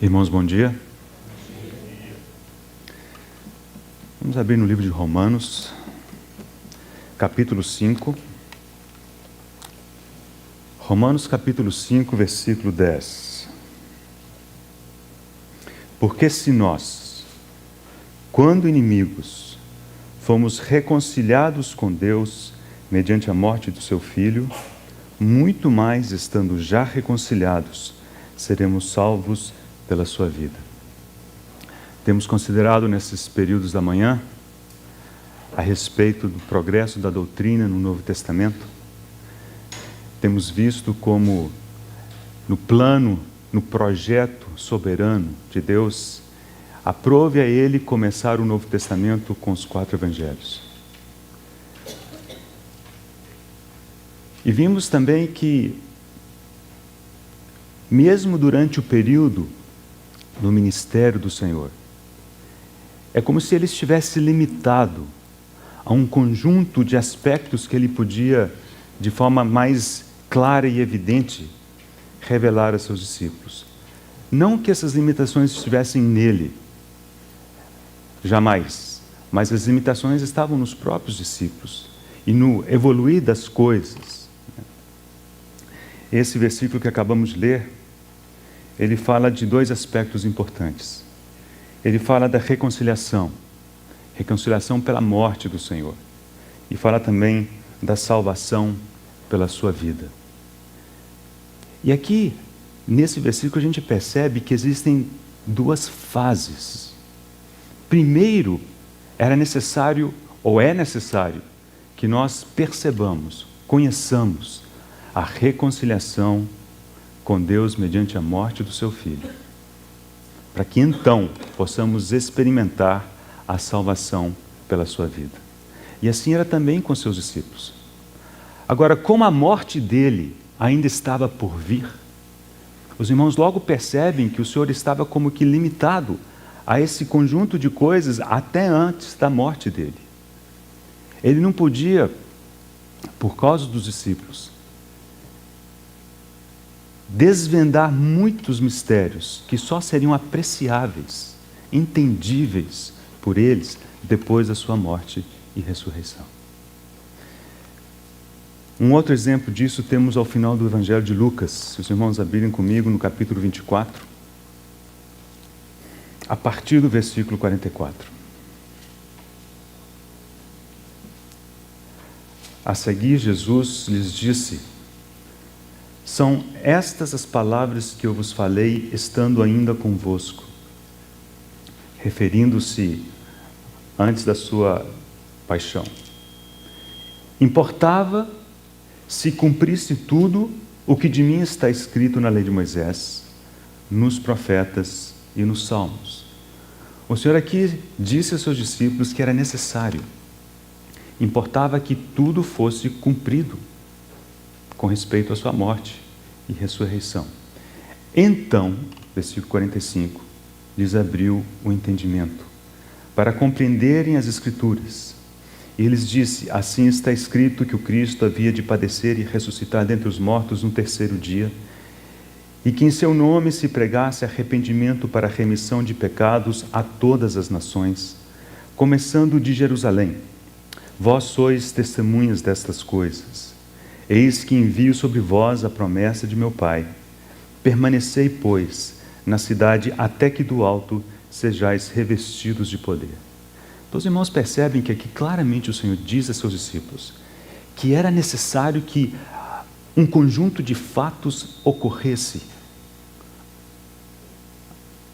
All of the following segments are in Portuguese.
Irmãos, bom dia. Vamos abrir no livro de Romanos, capítulo 5. Romanos, capítulo 5, versículo 10. Porque se nós, quando inimigos, fomos reconciliados com Deus mediante a morte do seu Filho, muito mais, estando já reconciliados, seremos salvos pela sua vida. Temos considerado nesses períodos da manhã a respeito do progresso da doutrina no Novo Testamento. Temos visto como no plano, no projeto soberano de Deus, aprove a Ele começar o Novo Testamento com os 4 evangelhos. E vimos também que, mesmo durante o período do ministério do Senhor, é como se Ele estivesse limitado a um conjunto de aspectos que Ele podia, de forma mais clara e evidente, revelar a seus discípulos. Não que essas limitações estivessem nele, jamais, mas as limitações estavam nos próprios discípulos e no evoluir das coisas. Esse versículo que acabamos de ler, ele fala de 2 aspectos importantes. Ele fala da reconciliação pela morte do Senhor, e fala também da salvação pela sua vida. E aqui, nesse versículo, a gente percebe que existem 2 fases. Primeiro, era necessário, ou é necessário, que nós percebamos, conheçamos a reconciliação com Deus mediante a morte do seu Filho, para que então possamos experimentar a salvação pela sua vida. E assim era também com seus discípulos. Agora, como a morte dele ainda estava por vir, os irmãos logo percebem que o Senhor estava como que limitado a esse conjunto de coisas até antes da morte dele. Ele não podia, por causa dos discípulos, desvendar muitos mistérios que só seriam apreciáveis, entendíveis por eles depois da sua morte e ressurreição. Um outro exemplo disso temos ao final do Evangelho de Lucas. Se os irmãos abrirem comigo no capítulo 24, a partir do versículo 44. A seguir, Jesus lhes disse: são estas as palavras que eu vos falei, estando ainda convosco. Referindo-se antes da sua paixão. Importava se cumprisse tudo o que de mim está escrito na lei de Moisés, nos profetas e nos salmos. O Senhor aqui disse aos seus discípulos que era necessário. Importava que tudo fosse cumprido com respeito à sua morte e ressurreição. Então, versículo 45, lhes abriu o entendimento, para compreenderem as Escrituras. E lhes disse: assim está escrito que o Cristo havia de padecer e ressuscitar dentre os mortos no 3º dia, e que em seu nome se pregasse arrependimento para a remissão de pecados a todas as nações, começando de Jerusalém. Vós sois testemunhas destas coisas. Eis que envio sobre vós a promessa de meu Pai. Permanecei, pois, na cidade até que do alto sejais revestidos de poder. Então, os irmãos percebem que aqui claramente o Senhor diz a seus discípulos que era necessário que um conjunto de fatos ocorresse.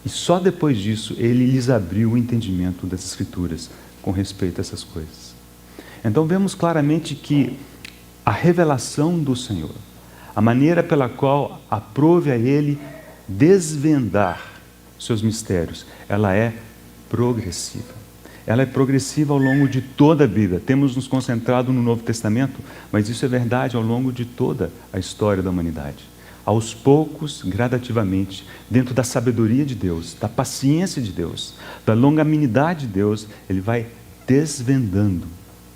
E só depois disso ele lhes abriu o entendimento das Escrituras com respeito a essas coisas. Então vemos claramente que a revelação do Senhor, a maneira pela qual aprove a Ele desvendar seus mistérios, ela é progressiva. Ela é progressiva ao longo de toda a Bíblia. Temos nos concentrado no Novo Testamento, mas isso é verdade ao longo de toda a história da humanidade. Aos poucos, gradativamente, dentro da sabedoria de Deus, da paciência de Deus, da longanimidade de Deus, Ele vai desvendando,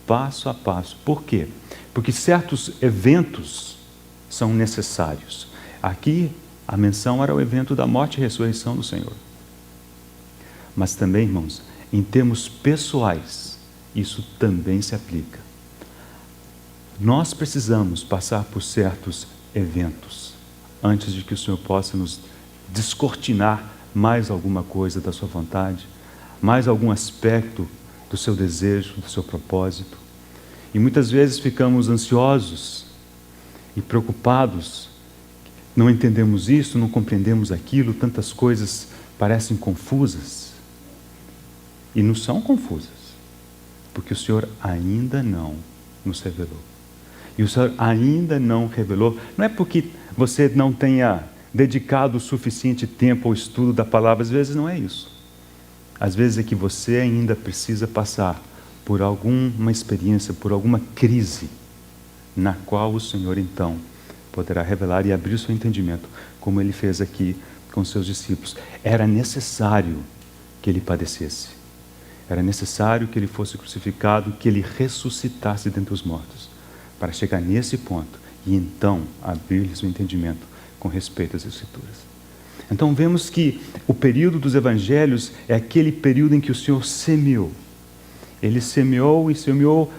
passo a passo. Por quê? Porque certos eventos são necessários. Aqui A menção era o evento da morte e ressurreição do Senhor. Mas também, irmãos, em termos pessoais, isso também se aplica. Nós precisamos passar por certos eventos antes de que o Senhor possa nos descortinar mais alguma coisa da sua vontade, mais algum aspecto do seu desejo, do seu propósito. E muitas vezes ficamos ansiosos e preocupados, não entendemos isso, não compreendemos aquilo, tantas coisas parecem confusas. E não são confusas, porque o Senhor ainda não nos revelou. E o Senhor ainda não revelou, não é porque você não tenha dedicado o suficiente tempo ao estudo da palavra, às vezes não é isso. Às vezes é que você ainda precisa passar por alguma experiência, por alguma crise, na qual o Senhor então poderá revelar e abrir o seu entendimento, como Ele fez aqui com seus discípulos. Era necessário que Ele padecesse. Era necessário que Ele fosse crucificado, que Ele ressuscitasse dentre os mortos, para chegar nesse ponto e então abrir-lhes o entendimento com respeito às Escrituras. Então vemos que o período dos evangelhos é aquele período em que o Senhor semeou. Ele semeou e semeou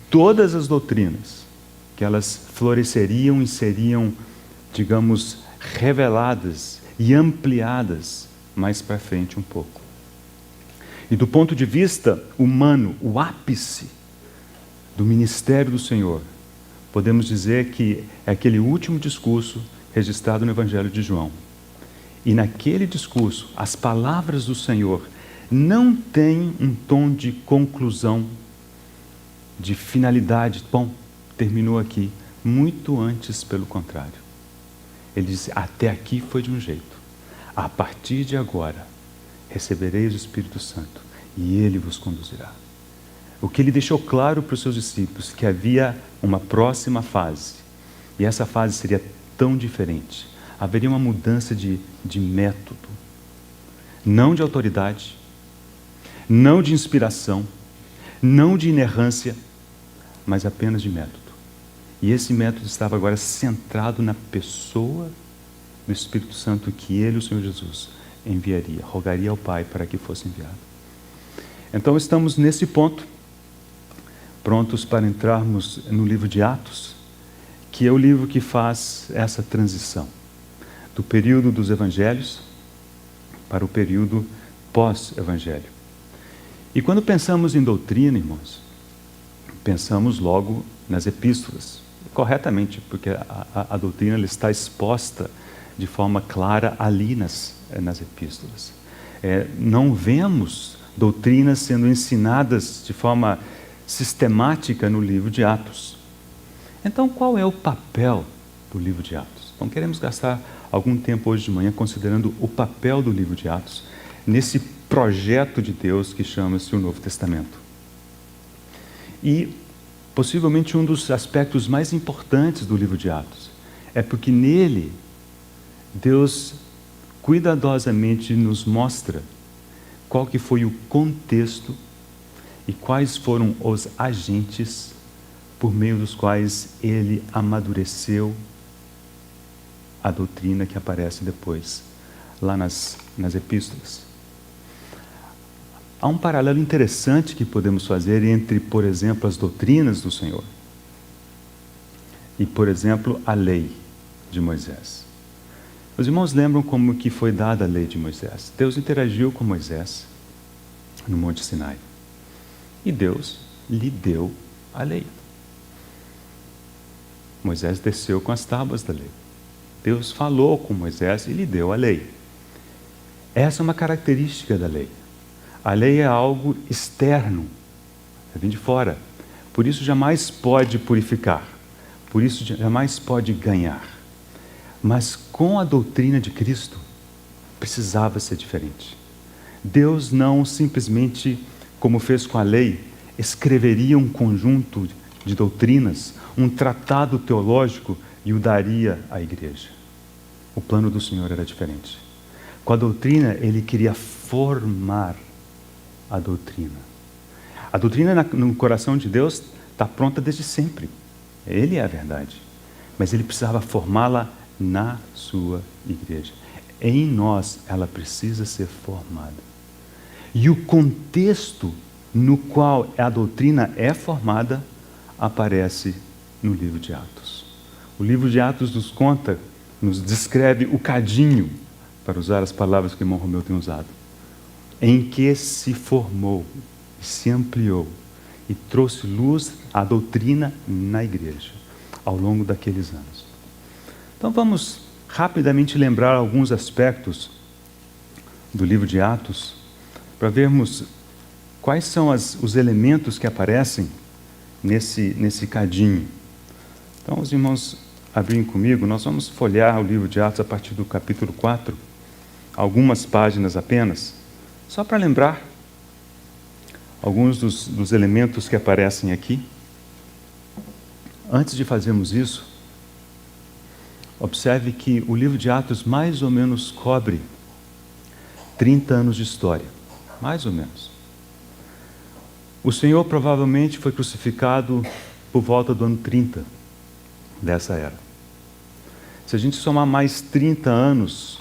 todas as doutrinas, que elas floresceriam e seriam, digamos, reveladas e ampliadas mais para frente um pouco. E do ponto de vista humano, o ápice do ministério do Senhor, podemos dizer que é aquele último discurso registrado no Evangelho de João. E naquele discurso, as palavras do Senhor não têm um tom de conclusão, de finalidade. Bom, terminou aqui. Muito antes, pelo contrário. Ele diz, até aqui foi de um jeito. A partir de agora, recebereis o Espírito Santo e Ele vos conduzirá. O que Ele deixou claro para os seus discípulos, que havia uma próxima fase. E essa fase seria tão diferente. Haveria uma mudança de método. Não de autoridade, não de inspiração, não de inerrância, mas apenas de método. E esse método estava agora centrado na pessoa do Espírito Santo que Ele, o Senhor Jesus, enviaria, rogaria ao Pai para que fosse enviado. Então estamos nesse ponto, prontos para entrarmos no livro de Atos, que é o livro que faz essa transição do período dos evangelhos para o período pós-evangelho. E quando pensamos em doutrina, irmãos, pensamos logo nas epístolas, corretamente, porque a doutrina ela está exposta de forma clara ali nas epístolas. Não vemos doutrinas sendo ensinadas de forma sistemática no livro de Atos. Então, qual é o papel do livro de Atos? Então, queremos gastar algum tempo hoje de manhã considerando o papel do livro de Atos nesse projeto de Deus que chama-se o Novo Testamento. E, possivelmente, um dos aspectos mais importantes do livro de Atos é porque nele Deus cuidadosamente nos mostra qual que foi o contexto e quais foram os agentes por meio dos quais ele amadureceu a doutrina que aparece depois lá nas epístolas. Há um paralelo interessante que podemos fazer entre, por exemplo, as doutrinas do Senhor e, por exemplo, a lei de Moisés. Os irmãos lembram como que foi dada a lei de Moisés? Deus interagiu com Moisés no Monte Sinai. E Deus lhe deu a lei. Moisés desceu com as tábuas da lei. Deus falou com Moisés e lhe deu a lei. Essa é uma característica da lei. A lei é algo externo, vem de fora. Por isso jamais pode purificar. Por isso jamais pode ganhar. Mas com a doutrina de Cristo, precisava ser diferente. Deus não simplesmente, como fez com a lei, escreveria um conjunto de doutrinas, um tratado teológico e o daria à igreja. O plano do Senhor era diferente. Com a doutrina, Ele queria formar a doutrina. A doutrina no coração de Deus está pronta desde sempre. Ele é a verdade. Mas Ele precisava formá-la na sua igreja. Em nós ela precisa ser formada. E o contexto no qual a doutrina é formada aparece no livro de Atos. O livro de Atos nos conta, nos descreve o cadinho, para usar as palavras que o irmão Romeu tem usado, em que se formou, se ampliou e trouxe luz à doutrina na igreja ao longo daqueles anos. Então vamos rapidamente lembrar alguns aspectos do livro de Atos para vermos quais são os elementos que aparecem nesse cadinho. Então os irmãos abrirem comigo, nós vamos folhear o livro de Atos a partir do capítulo 4, algumas páginas apenas, só para lembrar alguns dos elementos que aparecem aqui. Antes de fazermos isso, observe que o livro de Atos mais ou menos cobre 30 anos de história, mais ou menos. O Senhor provavelmente foi crucificado por volta do ano 30 dessa era. Se a gente somar mais 30 anos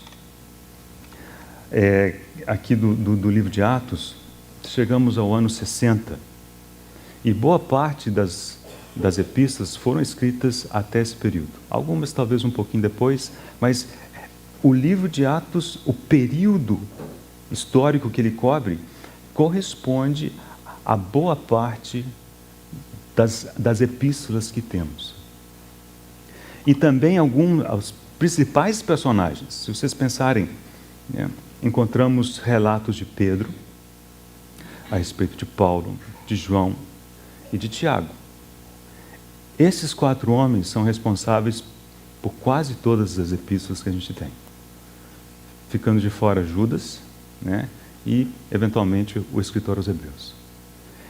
aqui do livro de Atos, chegamos ao ano 60. E boa parte das epístolas foram escritas até esse período. Algumas talvez um pouquinho depois, mas o livro de Atos, o período histórico que ele cobre, corresponde a boa parte das epístolas que temos. E também os principais personagens. Se vocês pensarem, encontramos relatos de Pedro, a respeito de Paulo, de João e de Tiago. Esses 4 homens são responsáveis por quase todas as epístolas que a gente tem. Ficando de fora Judas, e eventualmente o escritor aos Hebreus.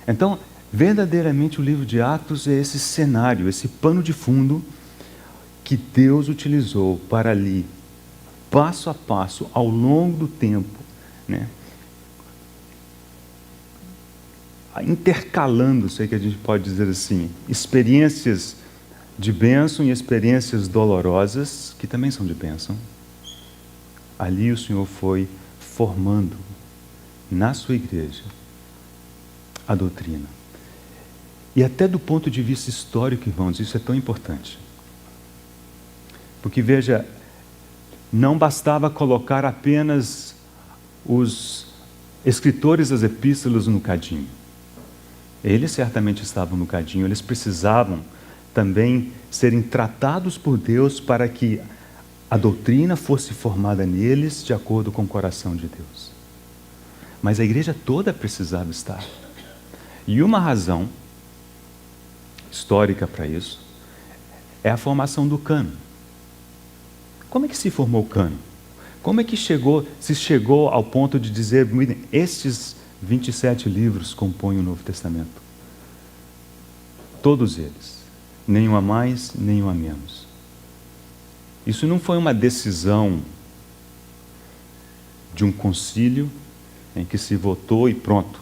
Então, verdadeiramente o livro de Atos é esse cenário, esse pano de fundo que Deus utilizou para ali, passo a passo, ao longo do tempo, intercalando, sei que a gente pode dizer assim, experiências de bênção e experiências dolorosas, que também são de bênção. Ali o Senhor foi formando na sua igreja a doutrina. E até do ponto de vista histórico, irmãos, isso é tão importante. Porque, veja, não bastava colocar apenas os escritores das epístolas no cadinho. Eles certamente estavam no cadinho, eles precisavam também serem tratados por Deus para que a doutrina fosse formada neles de acordo com o coração de Deus. Mas a igreja toda precisava estar. E uma razão histórica para isso é a formação do cânon. Como é que se formou o cânon? Como é que se chegou ao ponto de dizer, estes 27 livros compõem o Novo Testamento? Todos eles. Nenhum a mais, nenhum a menos. Isso não foi uma decisão de um concílio em que se votou e pronto.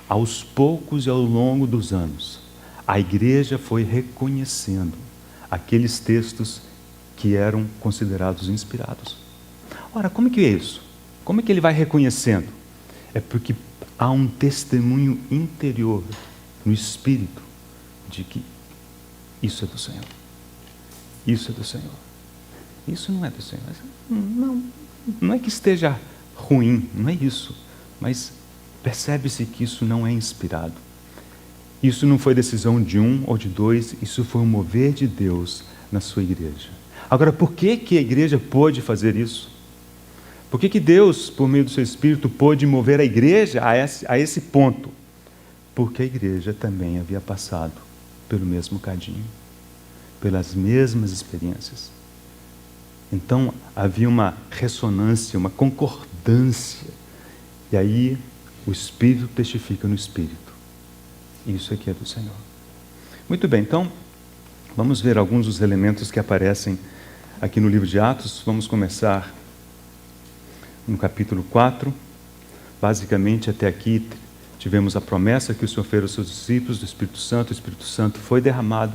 Aos poucos e ao longo dos anos, a igreja foi reconhecendo aqueles textos que eram considerados inspirados. Ora, como é que é isso? Como é que ele vai reconhecendo? É porque há um testemunho interior, no espírito, de que isso é do Senhor. Isso é do Senhor. Isso não é do Senhor. Não é que esteja ruim, não é isso. Mas percebe-se que isso não é inspirado. Isso não foi decisão de um ou de dois, isso foi um mover de Deus na sua igreja. Agora, por que a igreja pôde fazer isso? Por que Deus, por meio do seu Espírito, pôde mover a igreja a esse ponto? Porque a igreja também havia passado pelo mesmo cadinho, pelas mesmas experiências. Então, havia uma ressonância, uma concordância. E aí, o Espírito testifica no Espírito. Isso aqui é do Senhor. Muito bem, então, vamos ver alguns dos elementos que aparecem aqui no livro de Atos. Vamos começar no capítulo 4. Basicamente, até aqui, tivemos a promessa que o Senhor fez aos seus discípulos do Espírito Santo. O Espírito Santo foi derramado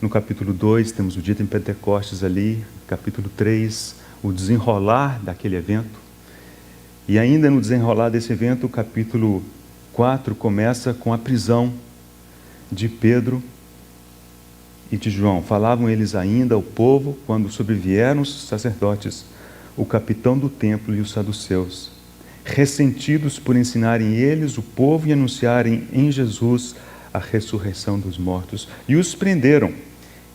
No capítulo 2, temos o dia de Pentecostes ali. Capítulo 3, o desenrolar daquele evento. E ainda no desenrolar desse evento, o capítulo 4 começa com a prisão de Pedro e de João. Falavam eles ainda ao povo quando sobrevieram os sacerdotes, o capitão do templo e os saduceus, ressentidos por ensinarem eles o povo e anunciarem em Jesus a ressurreição dos mortos. E os prenderam,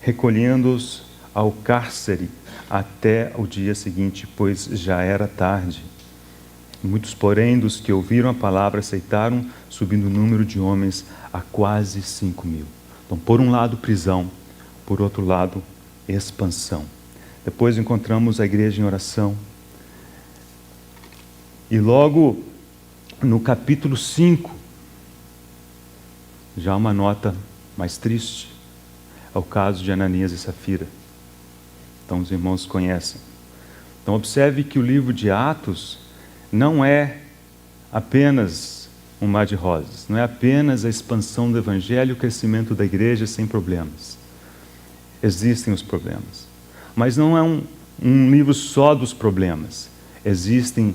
recolhendo-os ao cárcere até o dia seguinte, pois já era tarde. Muitos, porém, dos que ouviram a palavra aceitaram, subindo o número de homens a quase 5.000. Então, por um lado, prisão, por outro lado, expansão. Depois encontramos a igreja em oração. E logo no capítulo 5, já uma nota mais triste, é o caso de Ananias e Safira. Então os irmãos conhecem. Então observe que o livro de Atos não é apenas um mar de rosas, não é apenas a expansão do evangelho e o crescimento da igreja sem problemas. Existem os problemas, mas não é um livro só dos problemas. Existem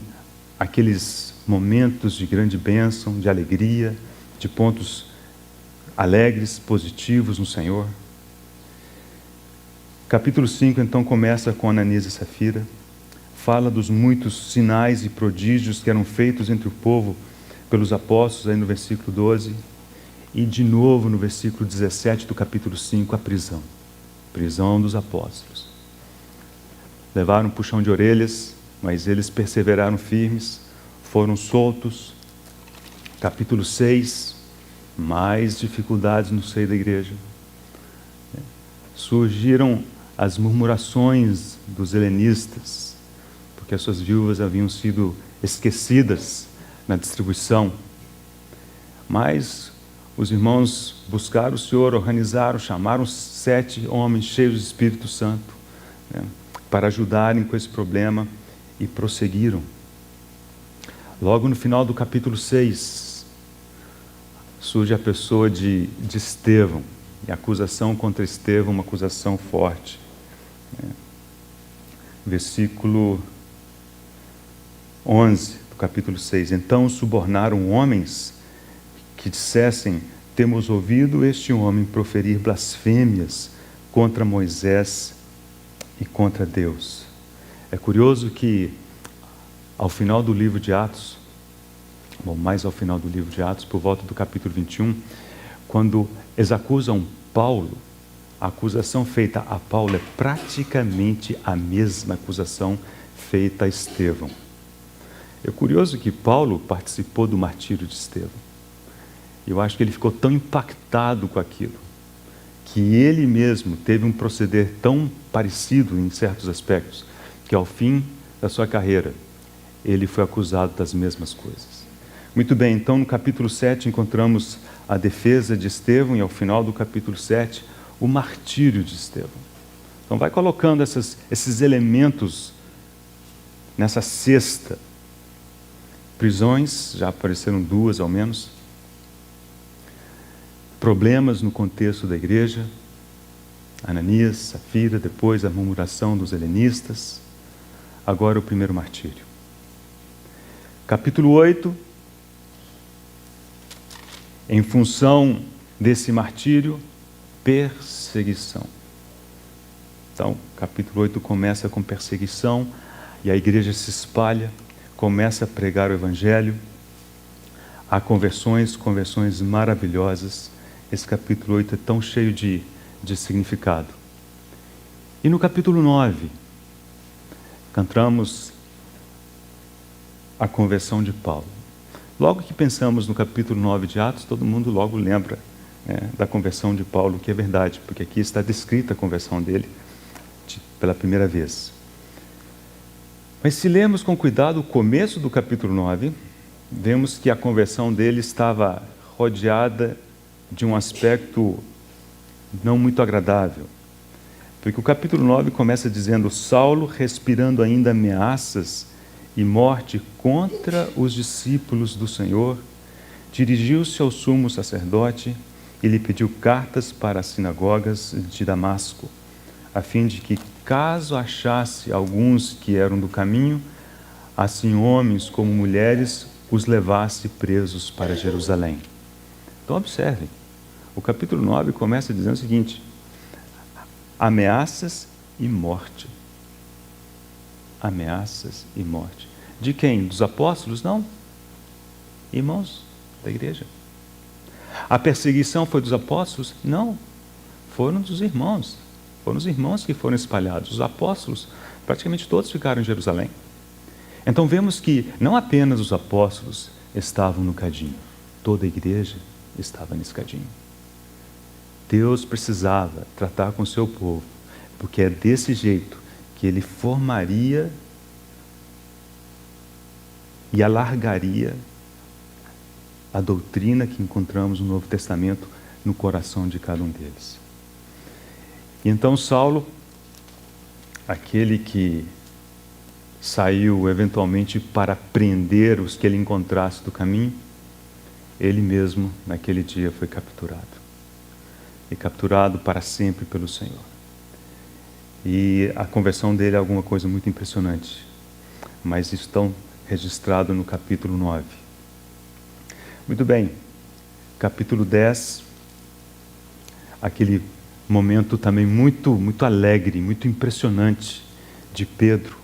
aqueles momentos de grande bênção, de alegria, de pontos alegres, positivos no Senhor. Capítulo 5, então, começa com Ananias e Safira. Fala dos muitos sinais e prodígios que eram feitos entre o povo pelos apóstolos, aí no versículo 12. E, de novo, no versículo 17 do capítulo 5, a prisão. Prisão dos apóstolos. Levaram um puxão de orelhas, mas eles perseveraram firmes, foram soltos. Capítulo 6, mais dificuldades no seio da igreja. Surgiram as murmurações dos helenistas, porque as suas viúvas haviam sido esquecidas na distribuição. Mas os irmãos buscaram o Senhor, organizaram, chamaram 7 homens cheios do Espírito Santo, para ajudarem com esse problema, e prosseguiram. Logo no final do capítulo 6, surge a pessoa de Estevão, e a acusação contra Estevão, uma acusação forte. Versículo 11 do capítulo 6. Então subornaram homens que dissessem: temos ouvido este homem proferir blasfêmias contra Moisés e contra Deus. É curioso que ao final do livro de Atos, mais ao final do livro de Atos, por volta do capítulo 21, quando eles acusam Paulo, a acusação feita a Paulo é praticamente a mesma acusação feita a Estevão. É curioso que Paulo participou do martírio de Estevão. Eu acho que ele ficou tão impactado com aquilo, que ele mesmo teve um proceder tão parecido em certos aspectos, que ao fim da sua carreira, ele foi acusado das mesmas coisas. Muito bem, então no capítulo 7 encontramos a defesa de Estevão e ao final do capítulo 7, o martírio de Estevão. Então vai colocando esses elementos nessa cesta. Prisões, já apareceram 2 ao menos. Problemas no contexto da igreja. Ananias, Safira, depois a murmuração dos helenistas. Agora o primeiro martírio. Capítulo 8. Em função desse martírio, perseguição. Então, capítulo 8 começa com perseguição, e a igreja se espalha, começa a pregar o evangelho. Há conversões maravilhosas. Esse capítulo 8 é tão cheio de significado. E no capítulo 9, encontramos a conversão de Paulo. Logo que pensamos no capítulo 9 de Atos, todo mundo logo lembra da conversão de Paulo, que é verdade, porque aqui está descrita a conversão dele pela primeira vez. Mas se lermos com cuidado o começo do capítulo 9, vemos que a conversão dele estava rodeada de um aspecto não muito agradável. Porque o capítulo 9 começa dizendo: Saulo, respirando ainda ameaças e morte contra os discípulos do Senhor, dirigiu-se ao sumo sacerdote e lhe pediu cartas para as sinagogas de Damasco, a fim de que, caso achasse alguns que eram do caminho, assim homens como mulheres, os levasse presos para Jerusalém. Então observem, o capítulo 9 começa dizendo o seguinte: ameaças e morte. Ameaças e morte. De quem? Dos apóstolos? Não. Irmãos da igreja. A perseguição foi dos apóstolos? Não. Foram dos irmãos. Foram os irmãos que foram espalhados. Os apóstolos, praticamente todos ficaram em Jerusalém. Então vemos que não apenas os apóstolos estavam no cadinho, toda a igreja estava nesse cadinho. Deus precisava tratar com o seu povo, porque é desse jeito que ele formaria e alargaria a doutrina que encontramos no Novo Testamento no coração de cada um deles. E então Saulo, aquele que saiu eventualmente para prender os que ele encontrasse do caminho, ele mesmo naquele dia foi capturado. E capturado para sempre pelo Senhor. E a conversão dele é alguma coisa muito impressionante. Mas isso está registrado no capítulo 9. Muito bem, capítulo 10, aquele momento também muito alegre, muito impressionante de Pedro,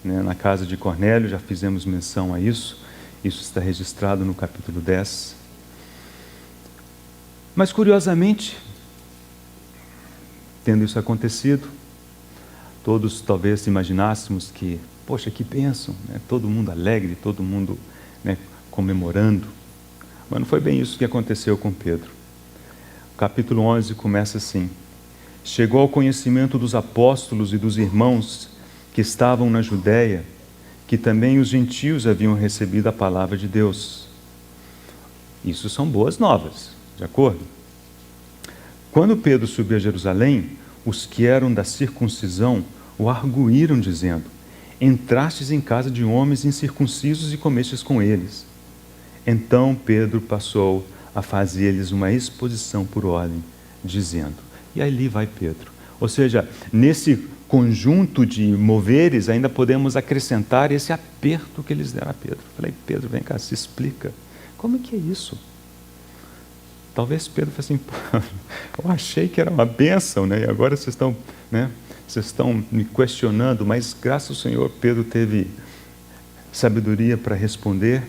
né, na casa de Cornélio, já fizemos menção a isso está registrado no capítulo 10. Mas curiosamente, tendo isso acontecido, todos talvez imaginássemos que, poxa, que bênção, né? Todo mundo alegre, todo mundo, né, comemorando. Mas não foi bem isso que aconteceu com Pedro. O capítulo 11 começa assim: chegou ao conhecimento dos apóstolos e dos irmãos que estavam na Judéia, que também os gentios haviam recebido a palavra de Deus. Isso são boas novas, de acordo? Quando Pedro subiu a Jerusalém, os que eram da circuncisão o arguíram, dizendo: entrastes em casa de homens incircuncisos e comestes com eles. Então Pedro passou a fazer-lhes uma exposição por ordem, dizendo, e ali vai Pedro. Ou seja, nesse conjunto de moveres ainda podemos acrescentar esse aperto que eles deram a Pedro. Falei, Pedro, vem cá, se explica. Como é que é isso? Talvez Pedro fosse assim, eu achei que era uma bênção, né? E agora vocês estão me questionando, mas graças ao Senhor, Pedro teve sabedoria para responder.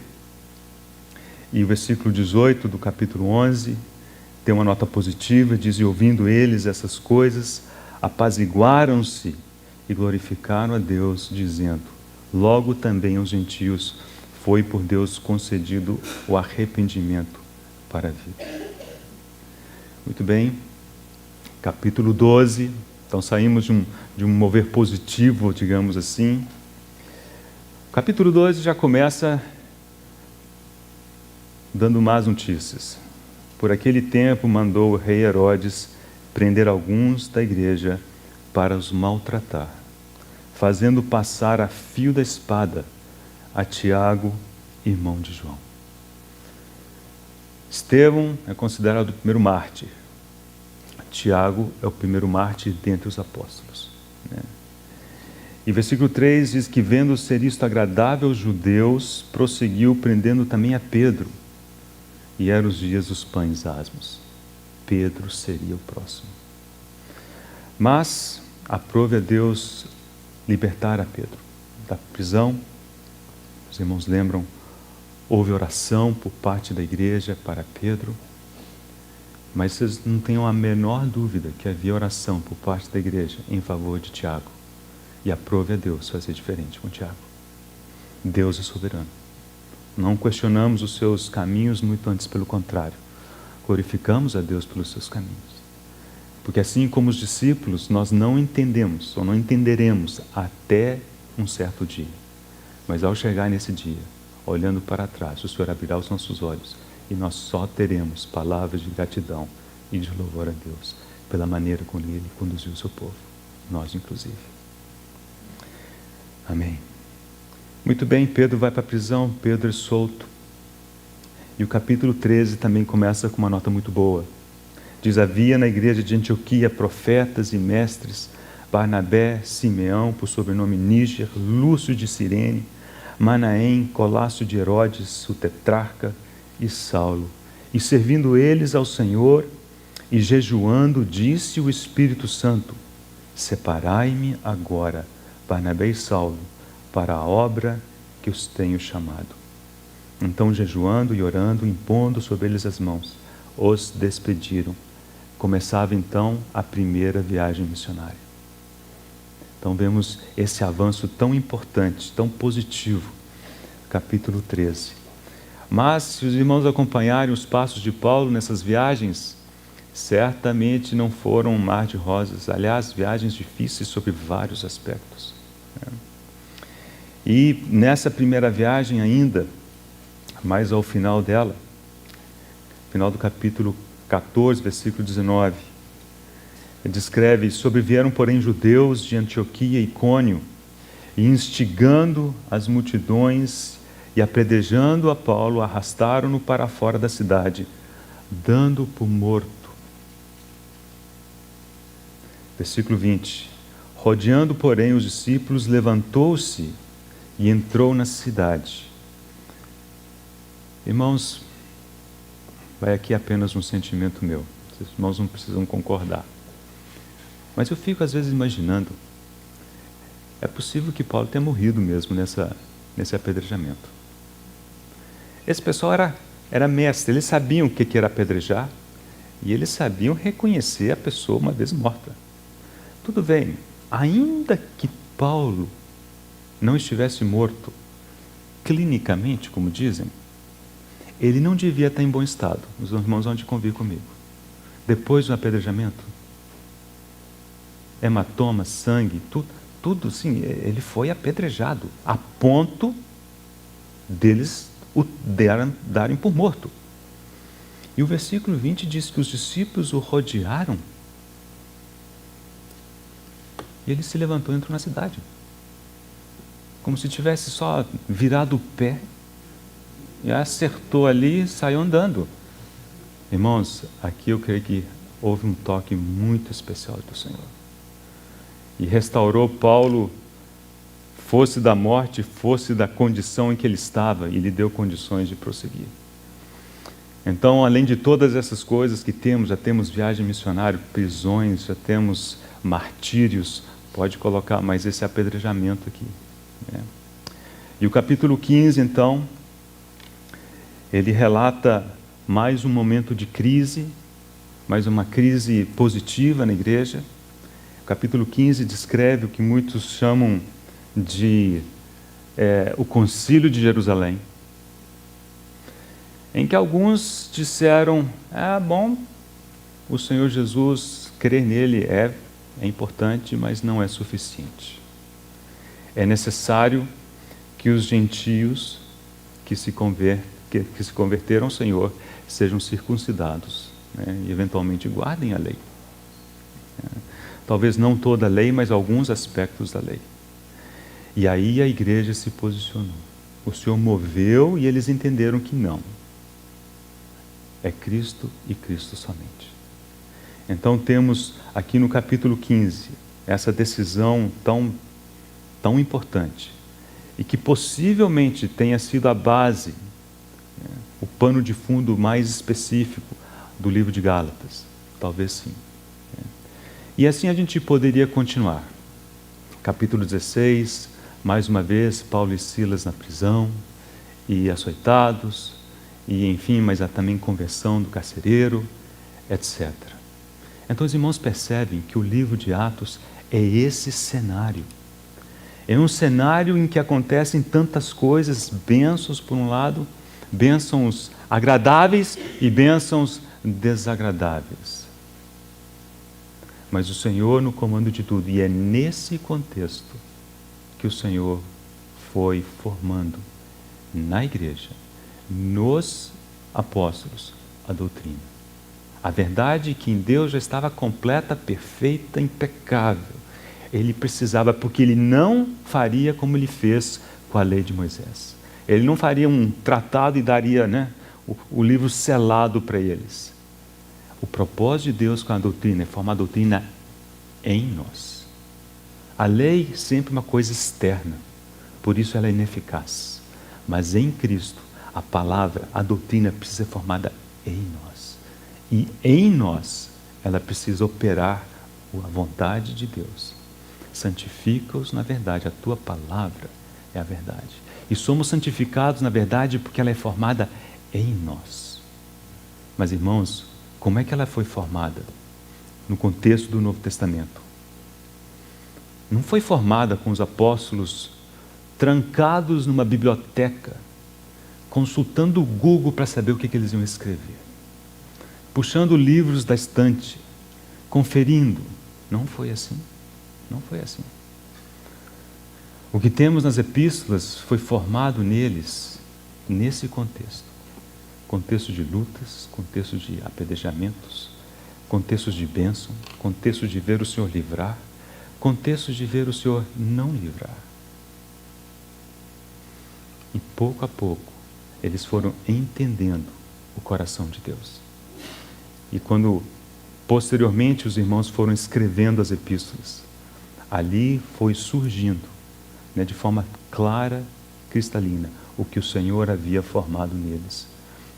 E o versículo 18 do capítulo 11 tem uma nota positiva, diz, e ouvindo eles essas coisas, apaziguaram-se e glorificaram a Deus, dizendo, logo também aos gentios foi por Deus concedido o arrependimento para a vida. Muito bem, capítulo 12, então saímos de um mover positivo, digamos assim. O capítulo 12 já começa dando más notícias. Por aquele tempo mandou o rei Herodes prender alguns da igreja para os maltratar, fazendo passar a fio da espada a Tiago, irmão de João. Estevão é considerado o primeiro mártir. Tiago é o primeiro mártir dentre os apóstolos, né? E versículo 3 diz que, vendo ser isto agradável aos judeus, prosseguiu prendendo também a Pedro. E eram os dias dos pães asmos. Pedro seria o próximo. Mas aprove a Deus libertar a Pedro da prisão. Os irmãos lembram, houve oração por parte da igreja para Pedro. Mas vocês não tenham a menor dúvida que havia oração por parte da igreja em favor de Tiago. E aprove a Deus fazer diferente com Tiago. Deus é soberano. Não questionamos os seus caminhos, muito antes pelo contrário. Glorificamos a Deus pelos seus caminhos. Porque assim como os discípulos, nós não entendemos, ou não entenderemos até um certo dia. Mas ao chegar nesse dia, olhando para trás, o Senhor abrirá os nossos olhos e nós só teremos palavras de gratidão e de louvor a Deus pela maneira como Ele conduziu o seu povo, nós inclusive. Amém. Muito bem, Pedro vai para a prisão, Pedro é solto. E o capítulo 13 também começa com uma nota muito boa. Diz, havia na igreja de Antioquia profetas e mestres, Barnabé, Simeão, por sobrenome Níger, Lúcio de Cirene, Manaém, Colácio de Herodes, o tetrarca, e Saulo. E servindo eles ao Senhor e jejuando, disse o Espírito Santo, separai-me agora, Barnabé e Saulo, para a obra que os tenho chamado. Então, jejuando e orando, impondo sobre eles as mãos, os despediram. Começava então a primeira viagem missionária. Então vemos esse avanço tão importante, tão positivo, capítulo 13. Mas se os irmãos acompanharem os passos de Paulo nessas viagens, certamente não foram um mar de rosas. Aliás, viagens difíceis sobre vários aspectos. E nessa primeira viagem ainda, mais ao final dela, final do capítulo 14, versículo 19, ele descreve, sobrevieram, porém, judeus de Antioquia e Icônio, e instigando as multidões e apedrejando a Paulo, arrastaram-no para fora da cidade, dando-o por morto. Versículo 20, rodeando, porém, os discípulos, levantou-se e entrou na cidade. Irmãos, vai aqui apenas um sentimento meu. Os irmãos não precisam concordar. Mas eu fico às vezes imaginando, é possível que Paulo tenha morrido mesmo nesse apedrejamento. Esse pessoal era mestre, eles sabiam o que era apedrejar e eles sabiam reconhecer a pessoa uma vez morta. Tudo bem, ainda que Paulo não estivesse morto, clinicamente, como dizem, ele não devia estar em bom estado. Os irmãos vão de convir comigo. Depois do apedrejamento, hematoma, sangue, tudo sim, ele foi apedrejado, a ponto deles o darem por morto. E o versículo 20 diz que os discípulos o rodearam e ele se levantou e entrou na cidade. Como se tivesse só virado o pé e acertou ali e saiu andando. Irmãos, aqui eu creio que houve um toque muito especial do Senhor. E restaurou Paulo, fosse da morte, fosse da condição em que ele estava, e lhe deu condições de prosseguir. Então, além de todas essas coisas que temos, já temos viagem missionária, prisões, já temos martírios, pode colocar mais esse apedrejamento aqui. Né? E o capítulo 15, então, ele relata mais um momento de crise, mais uma crise positiva na igreja. O capítulo 15 descreve o que muitos chamam de o Concílio de Jerusalém, em que alguns disseram, bom, o Senhor Jesus, crer nele é importante, mas não é suficiente. É necessário que os gentios que se converteram ao Senhor sejam circuncidados, né, e eventualmente guardem a lei. Talvez não toda a lei, mas alguns aspectos da lei. E aí a igreja se posicionou. O Senhor moveu e eles entenderam que não. É Cristo e Cristo somente. Então temos aqui no capítulo 15 essa decisão tão importante e que possivelmente tenha sido a base, o pano de fundo mais específico do livro de Gálatas. Talvez sim. E assim a gente poderia continuar. Capítulo 16, mais uma vez, Paulo e Silas na prisão, e açoitados, e enfim, mas há também conversão do carcereiro, etc. Então os irmãos percebem que o livro de Atos é esse cenário. É um cenário em que acontecem tantas coisas, bênçãos por um lado, bênçãos agradáveis e bênçãos desagradáveis. Mas o Senhor no comando de tudo, e é nesse contexto que o Senhor foi formando na igreja, nos apóstolos, a doutrina. A verdade que em Deus já estava completa, perfeita, impecável. Ele precisava, porque ele não faria como ele fez com a lei de Moisés. Ele não faria um tratado e daria, o livro selado para eles. O propósito de Deus com a doutrina é formar a doutrina em nós. A lei sempre é uma coisa externa, por isso ela é ineficaz. Mas em Cristo, a palavra, a doutrina precisa ser formada em nós. E em nós, ela precisa operar a vontade de Deus. Santifica-os na verdade, a tua palavra é a verdade. E somos santificados na verdade porque ela é formada em nós. Mas irmãos, como é que ela foi formada? No contexto do Novo Testamento. Não foi formada com os apóstolos trancados numa biblioteca, consultando o Google para saber o que eles iam escrever, puxando livros da estante, conferindo. Não foi assim. Não foi assim. O que temos nas epístolas foi formado neles, nesse contexto. Contexto de lutas, contexto de apedrejamentos, contextos de bênção, contexto de ver o Senhor livrar, contexto de ver o Senhor não livrar. E pouco a pouco, eles foram entendendo o coração de Deus. E quando, posteriormente, os irmãos foram escrevendo as epístolas, ali foi surgindo, de forma clara, cristalina, o que o Senhor havia formado neles.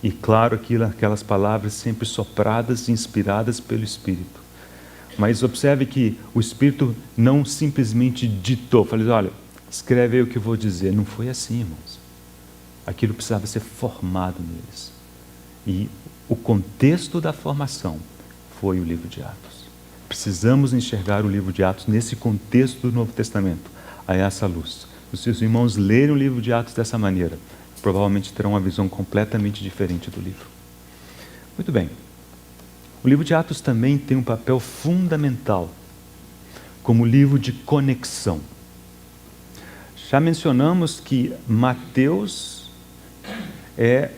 E claro, aquelas palavras sempre sopradas e inspiradas pelo Espírito. Mas observe que o Espírito não simplesmente ditou, falou, olha, escreve aí o que eu vou dizer. Não foi assim, irmãos. Aquilo precisava ser formado neles. E o contexto da formação foi o livro de Atos. Precisamos enxergar o livro de Atos nesse contexto do Novo Testamento, a essa luz. Se os irmãos lerem o livro de Atos dessa maneira, provavelmente terão uma visão completamente diferente do livro. Muito bem. O livro de Atos também tem um papel fundamental como livro de conexão. Já mencionamos que Mateus é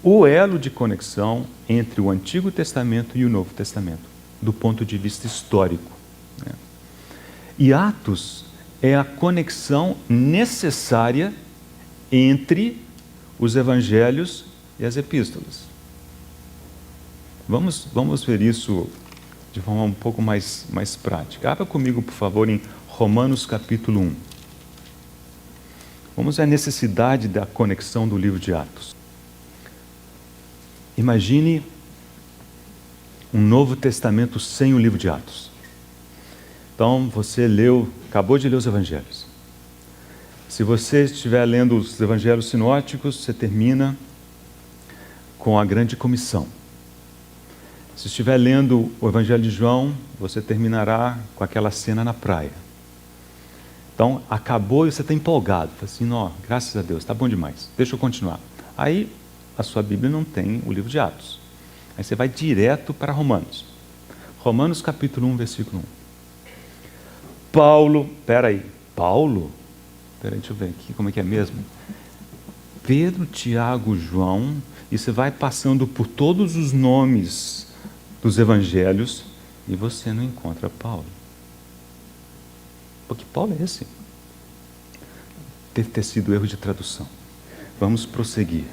o elo de conexão entre o Antigo Testamento e o Novo Testamento, do ponto de vista histórico. E Atos é a conexão necessária entre os evangelhos e as epístolas. Vamos ver isso de forma um pouco mais prática. Abra comigo, por favor, em Romanos capítulo 1. Vamos ver a necessidade da conexão do livro de Atos. Imagine um Novo Testamento sem o livro de Atos. Então, você acabou de ler os evangelhos. Se você estiver lendo os evangelhos sinóticos, você termina com a grande comissão. Se estiver lendo o evangelho de João, você terminará com aquela cena na praia. Então, acabou e você está empolgado. Fala assim, não, graças a Deus, está bom demais, deixa eu continuar. Aí, a sua Bíblia não tem o livro de Atos. Aí você vai direto para Romanos. Romanos capítulo 1, versículo 1. Paulo, deixa eu ver aqui como é que é mesmo. Pedro, Tiago, João, e você vai passando por todos os nomes dos evangelhos e você não encontra Paulo. Porque Paulo é esse. Deve ter sido erro de tradução. Vamos prosseguir.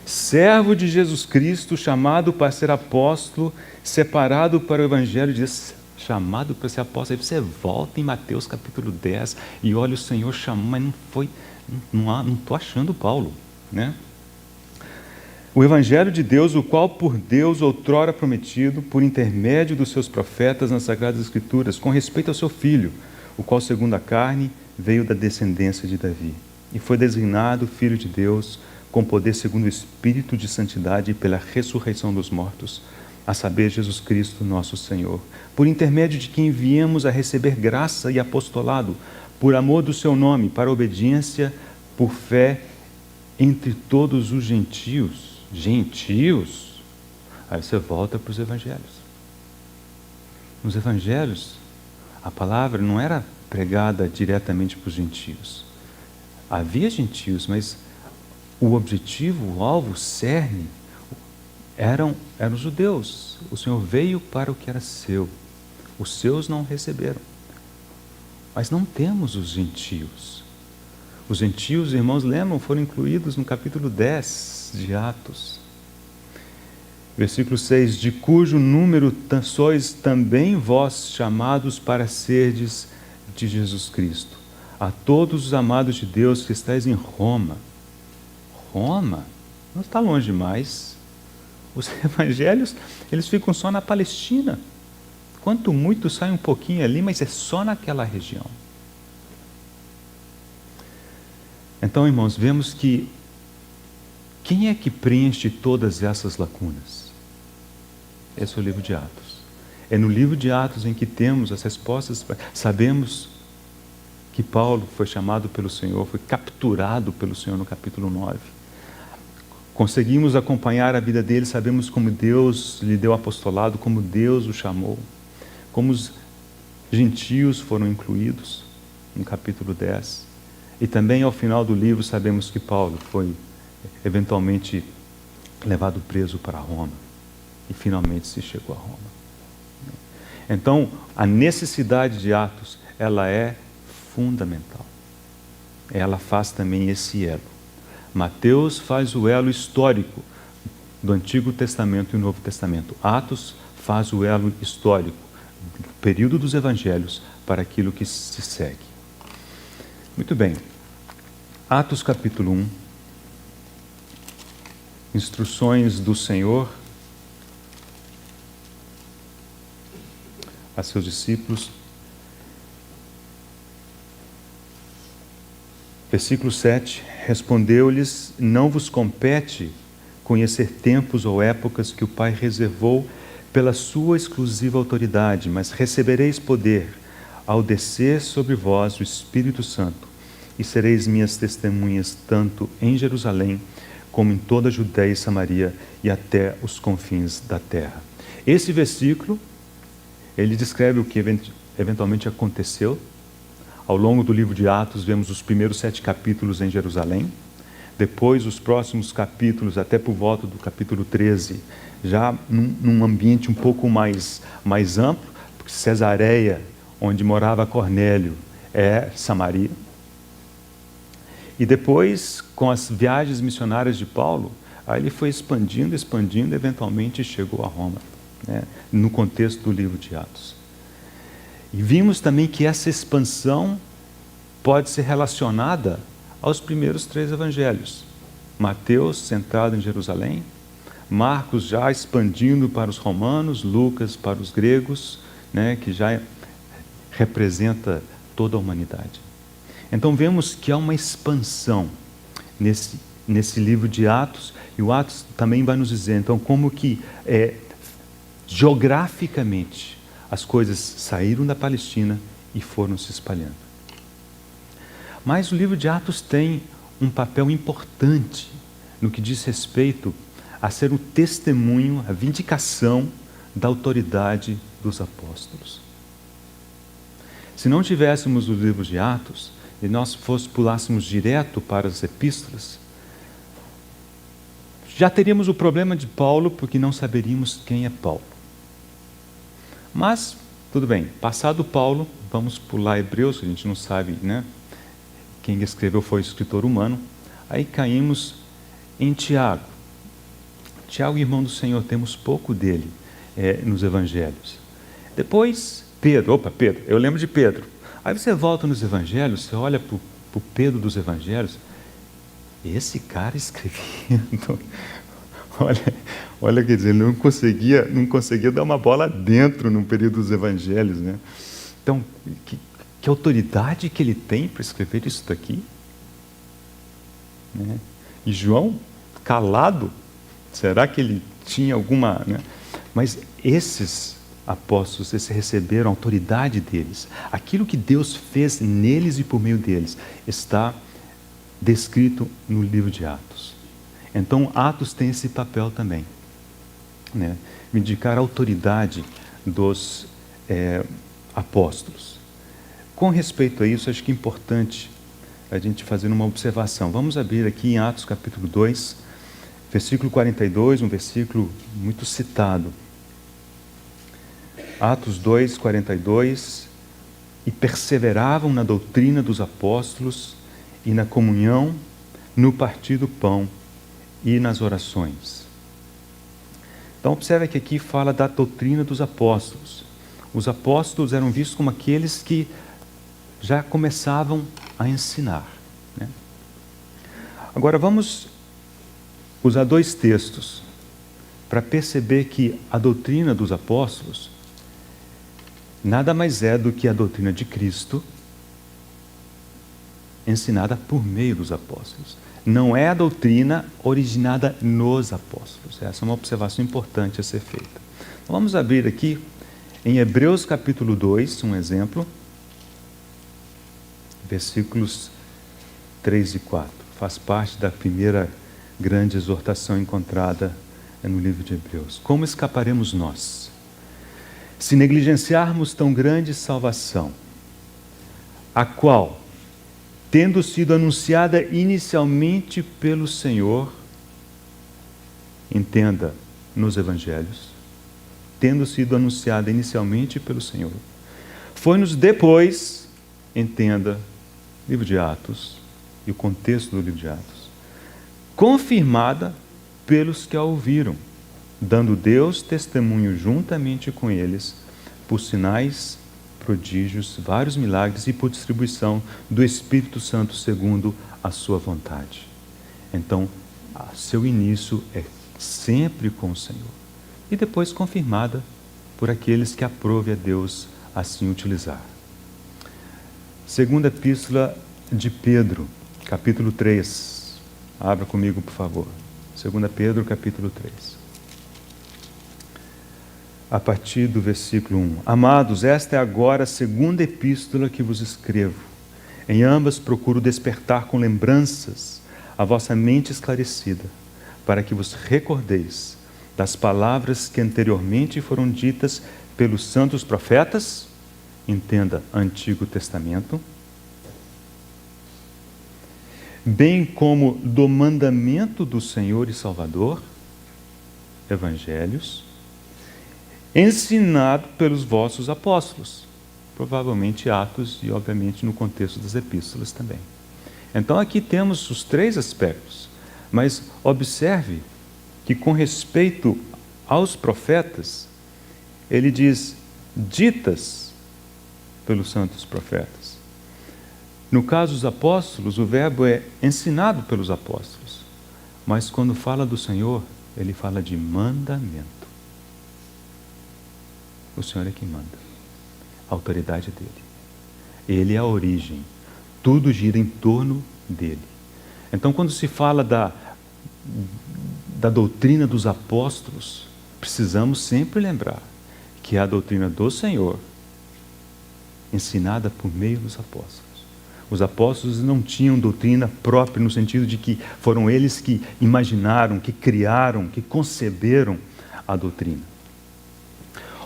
Servo de Jesus Cristo, chamado para ser apóstolo, separado para o evangelho de Deus, chamado para ser apóstolo. Aí você volta em Mateus capítulo 10 e olha o Senhor chamou, mas não estou achando Paulo, né? O evangelho de Deus, o qual por Deus outrora prometido, por intermédio dos seus profetas nas Sagradas Escrituras, com respeito ao seu Filho, o qual segundo a carne veio da descendência de Davi, e foi designado Filho de Deus, com poder segundo o Espírito de santidade e pela ressurreição dos mortos, a saber, Jesus Cristo, nosso Senhor, por intermédio de quem viemos a receber graça e apostolado, por amor do seu nome, para obediência, por fé, entre todos os gentios. Gentios? Aí você volta para os evangelhos. Nos evangelhos, a palavra não era pregada diretamente para os gentios. Havia gentios, mas o objetivo, o alvo, o cerne, eram os judeus. O Senhor veio para o que era seu. Os seus não receberam. Mas não temos os gentios. Os gentios, irmãos, lembram, foram incluídos no capítulo 10 de Atos. Versículo 6, de cujo número sois também vós chamados para serdes de Jesus Cristo. A todos os amados de Deus que estáis em Roma. Roma? Não está longe demais. Os evangelhos, eles ficam só na Palestina. Quanto muito sai um pouquinho ali, mas é só naquela região. Então, irmãos, vemos que quem é que preenche todas essas lacunas? Esse é o livro de Atos. É no livro de Atos em que temos as respostas. Sabemos que Paulo foi chamado pelo Senhor, foi capturado pelo Senhor no capítulo 9. Conseguimos acompanhar a vida dele, sabemos como Deus lhe deu apostolado, como Deus o chamou, como os gentios foram incluídos no capítulo 10. E também ao final do livro sabemos que Paulo foi eventualmente levado preso para Roma. E finalmente se chegou a Roma. Então, a necessidade de Atos, ela é fundamental. Ela faz também esse elo. Mateus faz o elo histórico do Antigo Testamento e Novo Testamento. Atos faz o elo histórico do período dos Evangelhos para aquilo que se segue. Muito bem. Atos capítulo 1. Instruções do Senhor a seus discípulos. Versículo 7. Respondeu-lhes: não vos compete conhecer tempos ou épocas que o Pai reservou pela sua exclusiva autoridade, mas recebereis poder ao descer sobre vós o Espírito Santo, e sereis minhas testemunhas tanto em Jerusalém, como em toda a Judéia e Samaria e até os confins da terra. Esse versículo, ele descreve o que eventualmente aconteceu. Ao longo do livro de Atos, vemos os primeiros 7 capítulos em Jerusalém. Depois, os próximos capítulos, até por volta do capítulo 13, já num ambiente um pouco mais amplo, porque Cesareia, onde morava Cornélio, é Samaria. E depois, com as viagens missionárias de Paulo, aí ele foi expandindo, eventualmente chegou a Roma, né, no contexto do livro de Atos. E vimos também que essa expansão pode ser relacionada aos primeiros 3 evangelhos. Mateus, centrado em Jerusalém, Marcos já expandindo para os romanos, Lucas para os gregos, né, que já representa toda a humanidade. Então vemos que há uma expansão nesse livro de Atos, e o Atos também vai nos dizer, então, como que geograficamente as coisas saíram da Palestina e foram se espalhando. Mas o livro de Atos tem um papel importante no que diz respeito a ser um testemunho, a vindicação da autoridade dos apóstolos. Se não tivéssemos o livro de Atos, e nós pulássemos direto para as epístolas, já teríamos o problema de Paulo, porque não saberíamos quem é Paulo. Mas, tudo bem, passado Paulo, vamos pular Hebreus, que a gente não sabe, né? Quem escreveu foi o escritor humano. Aí caímos em Tiago. Tiago, irmão do Senhor, temos pouco dele nos evangelhos. Depois, Pedro, eu lembro de Pedro. Aí você volta nos evangelhos, você olha para o Pedro dos evangelhos, esse cara escrevendo, olha, quer dizer, não conseguia dar uma bola dentro no período dos evangelhos, né? Então, que autoridade que ele tem para escrever isso daqui? Né? E João, calado, será que ele tinha alguma... Né? Mas esses apóstolos, eles receberam a autoridade deles. Aquilo que Deus fez neles e por meio deles está descrito no livro de Atos. Então, Atos tem esse papel também, né? Indicar a autoridade dos apóstolos. Com respeito a isso, acho que é importante a gente fazer uma observação. Vamos abrir aqui em Atos capítulo 2, versículo 42, um versículo muito citado. Atos 2, 42, e perseveravam na doutrina dos apóstolos e na comunhão, no partir do pão e nas orações. Então observe que aqui fala da doutrina dos apóstolos. Os apóstolos eram vistos como aqueles que já começavam a ensinar, né? Agora vamos usar dois textos para perceber que a doutrina dos apóstolos nada mais é do que a doutrina de Cristo ensinada por meio dos apóstolos. Não é a doutrina originada nos apóstolos. Essa é uma observação importante a ser feita. Então, vamos abrir aqui em Hebreus capítulo 2, um exemplo, versículos 3 e 4. Faz parte da primeira grande exortação encontrada no livro de Hebreus. Como escaparemos nós, se negligenciarmos tão grande salvação, a qual, tendo sido anunciada inicialmente pelo Senhor, entenda, nos evangelhos, tendo sido anunciada inicialmente pelo Senhor, foi-nos depois, entenda, livro de Atos e o contexto do livro de Atos, confirmada pelos que a ouviram, dando Deus testemunho juntamente com eles, por sinais, prodígios, vários milagres e por distribuição do Espírito Santo segundo a sua vontade. Então, seu início é sempre com o Senhor. E depois confirmada por aqueles que aprove a Deus assim utilizar. Segunda epístola de Pedro, capítulo 3. Abra comigo, por favor. 2 Pedro, capítulo 3. A partir do versículo 1. Amados, esta é agora a segunda epístola que vos escrevo. Em ambas procuro despertar com lembranças a vossa mente esclarecida, para que vos recordeis das palavras que anteriormente foram ditas pelos santos profetas, entenda, Antigo Testamento, bem como do mandamento do Senhor e Salvador, Evangelhos, ensinado pelos vossos apóstolos, provavelmente Atos e, obviamente, no contexto das epístolas também. Então, aqui temos os três aspectos, mas observe que, com respeito aos profetas, ele diz ditas pelos santos profetas. No caso dos apóstolos, o verbo é ensinado pelos apóstolos, mas quando fala do Senhor, ele fala de mandamento. O Senhor é quem manda, a autoridade é dele. Ele é a origem, tudo gira em torno dele. Então, quando se fala da doutrina dos apóstolos, precisamos sempre lembrar que é a doutrina do Senhor, ensinada por meio dos apóstolos. Os apóstolos não tinham doutrina própria, no sentido de que foram eles que imaginaram, que criaram, que conceberam a doutrina.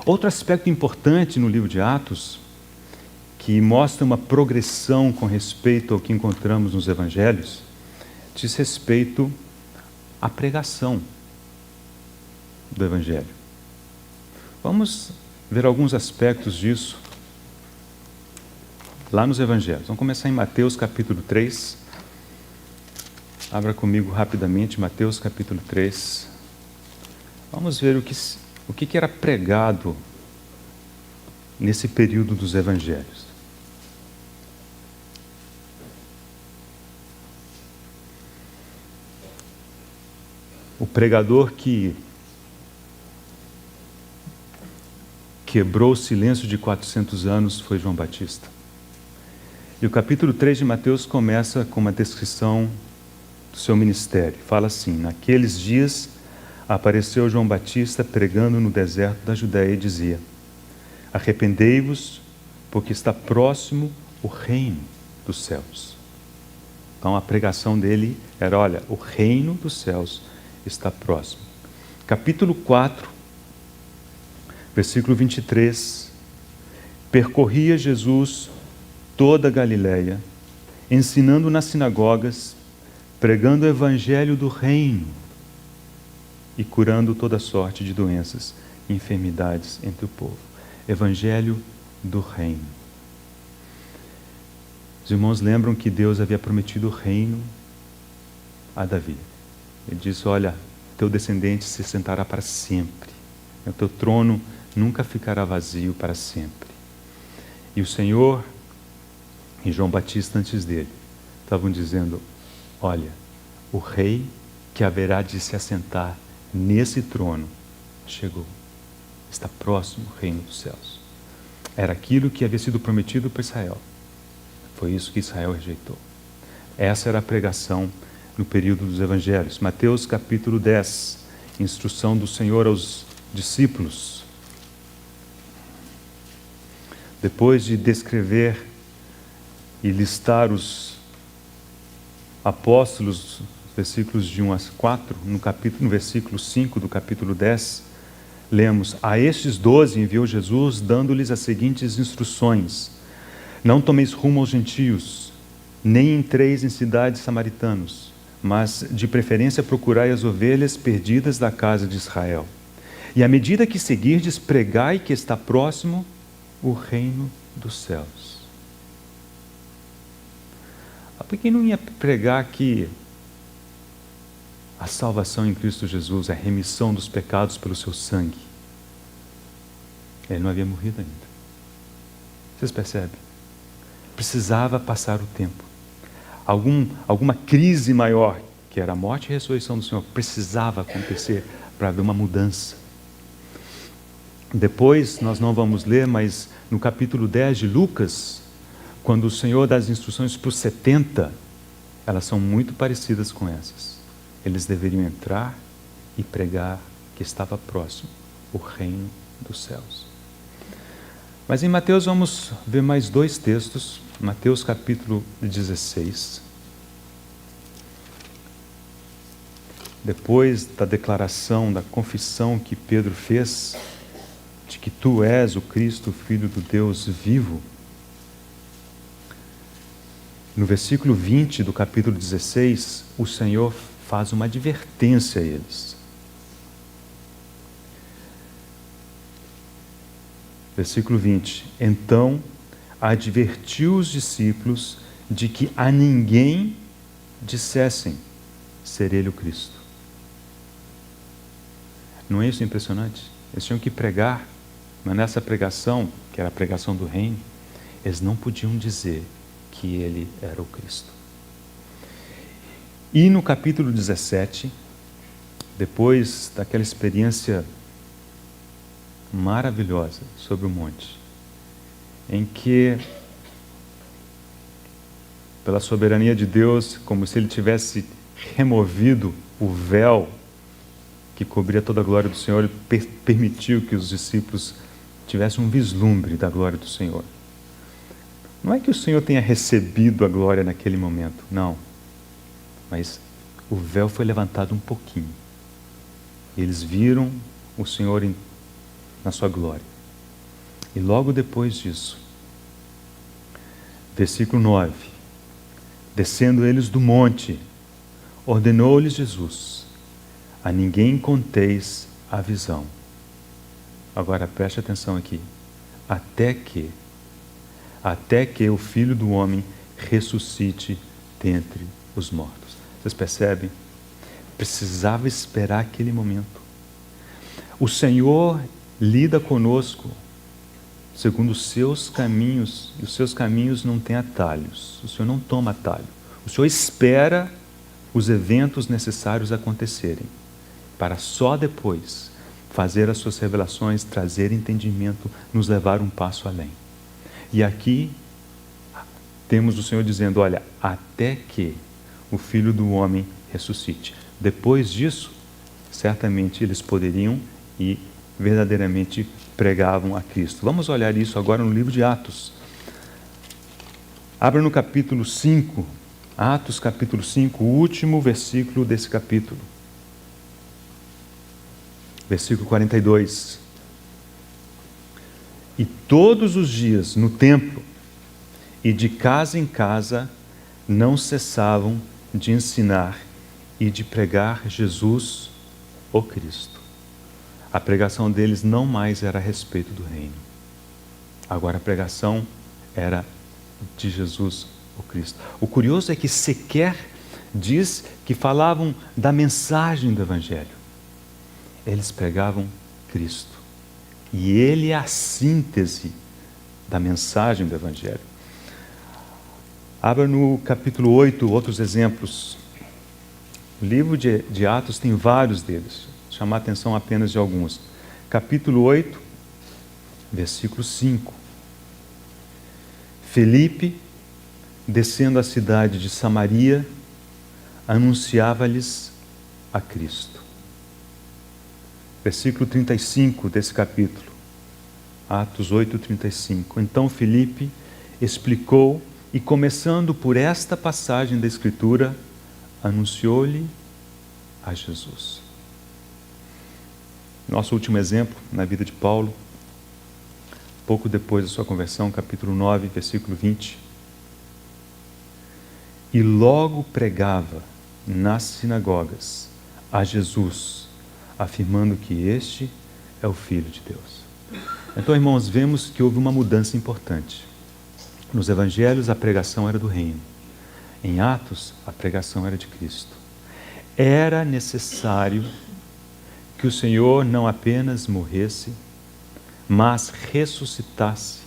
Outro aspecto importante no livro de Atos, que mostra uma progressão com respeito ao que encontramos nos evangelhos, diz respeito à pregação do evangelho. Vamos ver alguns aspectos disso lá nos evangelhos. Vamos começar em Mateus capítulo 3. Abra comigo rapidamente Mateus capítulo 3. Vamos ver o que era pregado nesse período dos evangelhos. O pregador que quebrou o silêncio de 400 anos foi João Batista. E o capítulo 3 de Mateus começa com uma descrição do seu ministério. Fala assim: naqueles dias apareceu João Batista pregando no deserto da Judéia e dizia: arrependei-vos, porque está próximo o reino dos céus. Então a pregação dele era: olha, o reino dos céus está próximo. Capítulo 4, versículo 23. Percorria Jesus toda a Galileia, ensinando nas sinagogas, pregando o evangelho do reino e curando toda sorte de doenças e enfermidades entre o povo. Evangelho do reino. Os irmãos lembram que Deus havia prometido o reino a Davi. Ele disse: olha, teu descendente se sentará para sempre. O teu trono nunca ficará vazio para sempre. E o Senhor e João Batista antes dele estavam dizendo: olha, o rei que haverá de se assentar nesse trono chegou. Está próximo o reino dos céus. Era aquilo que havia sido prometido para Israel. Foi isso que Israel rejeitou. Essa era a pregação no período dos evangelhos. Mateus capítulo 10, instrução do Senhor aos discípulos. Depois de descrever e listar os apóstolos, versículos de 1 a 4, no versículo 5 do capítulo 10, lemos: a estes 12 enviou Jesus, dando-lhes as seguintes instruções: não tomeis rumo aos gentios, nem entreis em cidades samaritanos, mas de preferência procurai as ovelhas perdidas da casa de Israel. E à medida que seguirdes, pregai que está próximo o reino dos céus. Por que não ia pregar que a salvação em Cristo Jesus, a remissão dos pecados pelo seu sangue? Ele não havia morrido ainda. Vocês percebem? Precisava passar o tempo. Alguma crise maior, que era a morte e a ressurreição do Senhor, precisava acontecer para haver uma mudança. Depois, nós não vamos ler, mas no capítulo 10 de Lucas, quando o Senhor dá as instruções para os 70, elas são muito parecidas com essas. Eles deveriam entrar e pregar que estava próximo o reino dos céus. Mas em Mateus vamos ver mais 2 textos. Mateus capítulo 16. Depois da declaração, da confissão que Pedro fez, de que tu és o Cristo, Filho do Deus vivo, no versículo 20 do capítulo 16, o Senhor faz uma advertência a eles. Versículo 20: então advertiu os discípulos de que a ninguém dissessem ser ele o Cristo. Não é isso impressionante? Eles tinham que pregar, mas nessa pregação, que era a pregação do reino, eles não podiam dizer que ele era o Cristo. E no capítulo 17, depois daquela experiência maravilhosa sobre o monte, em que, pela soberania de Deus, como se ele tivesse removido o véu que cobria toda a glória do Senhor, e permitiu que os discípulos tivessem um vislumbre da glória do Senhor. Não é que o Senhor tenha recebido a glória naquele momento, não. Mas o véu foi levantado um pouquinho. Eles viram o Senhor na sua glória. E logo depois disso, versículo 9: descendo eles do monte, ordenou-lhes Jesus: a ninguém conteis a visão. Agora preste atenção aqui. Até que o Filho do Homem ressuscite dentre os mortos. Vocês percebem? Precisava esperar aquele momento. O Senhor lida conosco segundo os seus caminhos, e os seus caminhos não têm atalhos. O Senhor não toma atalho. O Senhor espera os eventos necessários acontecerem, para só depois fazer as suas revelações, trazer entendimento, nos levar um passo além. E aqui temos o Senhor dizendo: olha, até que o Filho do Homem ressuscite. Depois disso, certamente eles poderiam e verdadeiramente pregavam a Cristo. Vamos olhar isso agora no livro de Atos. Abra no capítulo 5, Atos capítulo 5, o último versículo desse capítulo. Versículo 42. E todos os dias no templo e de casa em casa não cessavam de ensinar e de pregar Jesus, o Cristo. A pregação deles não mais era a respeito do reino. Agora a pregação era de Jesus, o Cristo. O curioso é que sequer diz que falavam da mensagem do Evangelho. Eles pregavam Cristo. E Ele é a síntese da mensagem do Evangelho. Abra no capítulo 8, outros exemplos. O livro de Atos tem vários deles. Vou chamar a atenção apenas de alguns. Capítulo 8, versículo 5. Felipe, descendo a cidade de Samaria, anunciava-lhes a Cristo. Versículo 35 desse capítulo. Atos 8, 35. Então Felipe explicou e, começando por esta passagem da Escritura, anunciou-lhe a Jesus. Nosso último exemplo na vida de Paulo, pouco depois da sua conversão, capítulo 9, versículo 20. E logo pregava nas sinagogas a Jesus, afirmando que este é o Filho de Deus. Então, irmãos, vemos que houve uma mudança importante. Nos evangelhos, a pregação era do reino. Em Atos, a pregação era de Cristo. Era necessário que o Senhor não apenas morresse, mas ressuscitasse,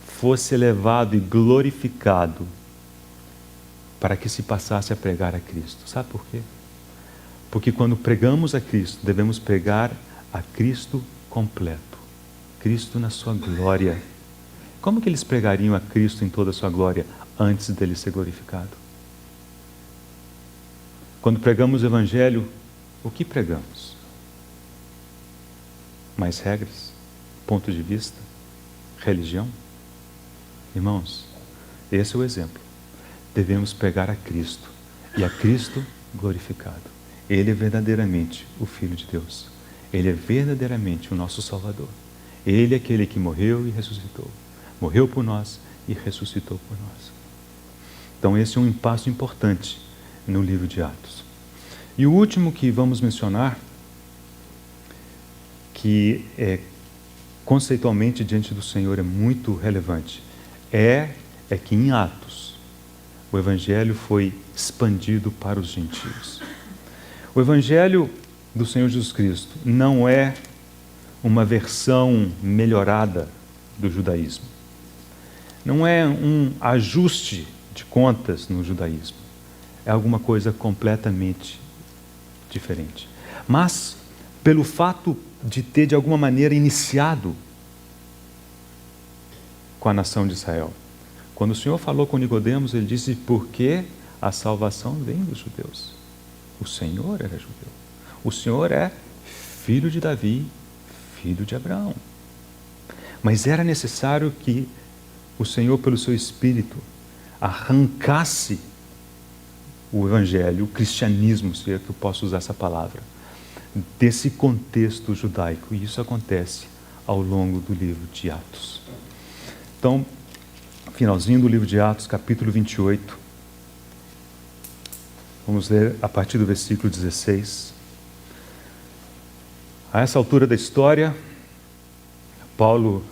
fosse elevado e glorificado, para que se passasse a pregar a Cristo. Sabe por quê? Porque quando pregamos a Cristo, devemos pregar a Cristo completo. Cristo na sua glória. Como que eles pregariam a Cristo em toda a sua glória antes dele ser glorificado? Quando pregamos o Evangelho, o que pregamos? Mais regras? Ponto de vista? Religião? Irmãos, esse é o exemplo. Devemos pregar a Cristo e a Cristo glorificado. Ele é verdadeiramente o Filho de Deus. Ele é verdadeiramente o nosso Salvador. Ele é aquele que morreu e ressuscitou. Morreu por nós e ressuscitou por nós. Então esse é um passo importante no livro de Atos. E o último que vamos mencionar, que conceitualmente diante do Senhor é muito relevante, é que em Atos o Evangelho foi expandido para os gentios. O Evangelho do Senhor Jesus Cristo não é uma versão melhorada do judaísmo. Não é um ajuste de contas no judaísmo. É alguma coisa completamente diferente. Mas, pelo fato de ter, de alguma maneira, iniciado com a nação de Israel. Quando o Senhor falou com Nicodemos, ele disse, porque a salvação vem dos judeus. O Senhor era judeu. O Senhor é filho de Davi, filho de Abraão. Mas era necessário que o Senhor, pelo seu Espírito, arrancasse o Evangelho, o cristianismo, se é que eu posso usar essa palavra, desse contexto judaico. E isso acontece ao longo do livro de Atos. Então, finalzinho do livro de Atos, capítulo 28. Vamos ler a partir do versículo 16. A essa altura da história, Paulo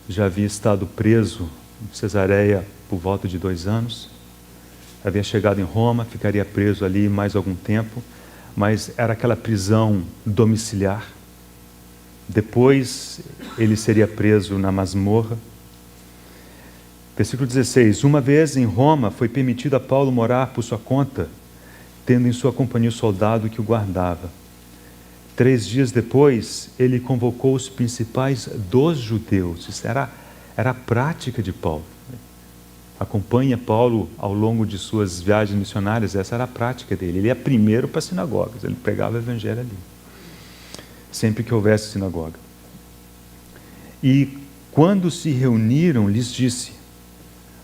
já havia estado preso em Cesareia por volta de 2 anos. Havia chegado em Roma, ficaria preso ali mais algum tempo, mas era aquela prisão domiciliar. Depois ele seria preso na masmorra. Versículo 16. Uma vez em Roma foi permitido a Paulo morar por sua conta, tendo em sua companhia o soldado que o guardava. 3 dias depois, ele convocou os principais dos judeus. Isso era a prática de Paulo. Acompanha Paulo ao longo de suas viagens missionárias, essa era a prática dele. Ele ia primeiro para as sinagogas, ele pregava o evangelho ali, sempre que houvesse sinagoga. E quando se reuniram, lhes disse,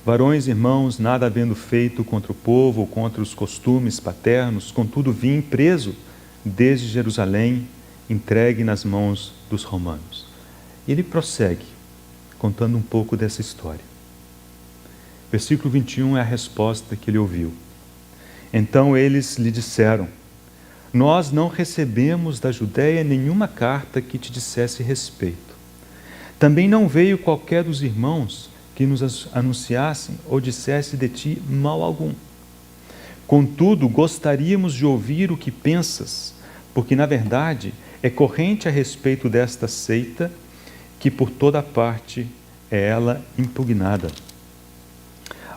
varões, irmãos, nada havendo feito contra o povo ou contra os costumes paternos, contudo vim preso desde Jerusalém, entregue nas mãos dos romanos. E ele prossegue, contando um pouco dessa história. Versículo 21 é a resposta que ele ouviu. Então eles lhe disseram, nós não recebemos da Judéia nenhuma carta que te dissesse respeito. Também não veio qualquer dos irmãos que nos anunciassem ou dissesse de ti mal algum. Contudo, gostaríamos de ouvir o que pensas, porque, na verdade, é corrente a respeito desta seita, que por toda parte é ela impugnada.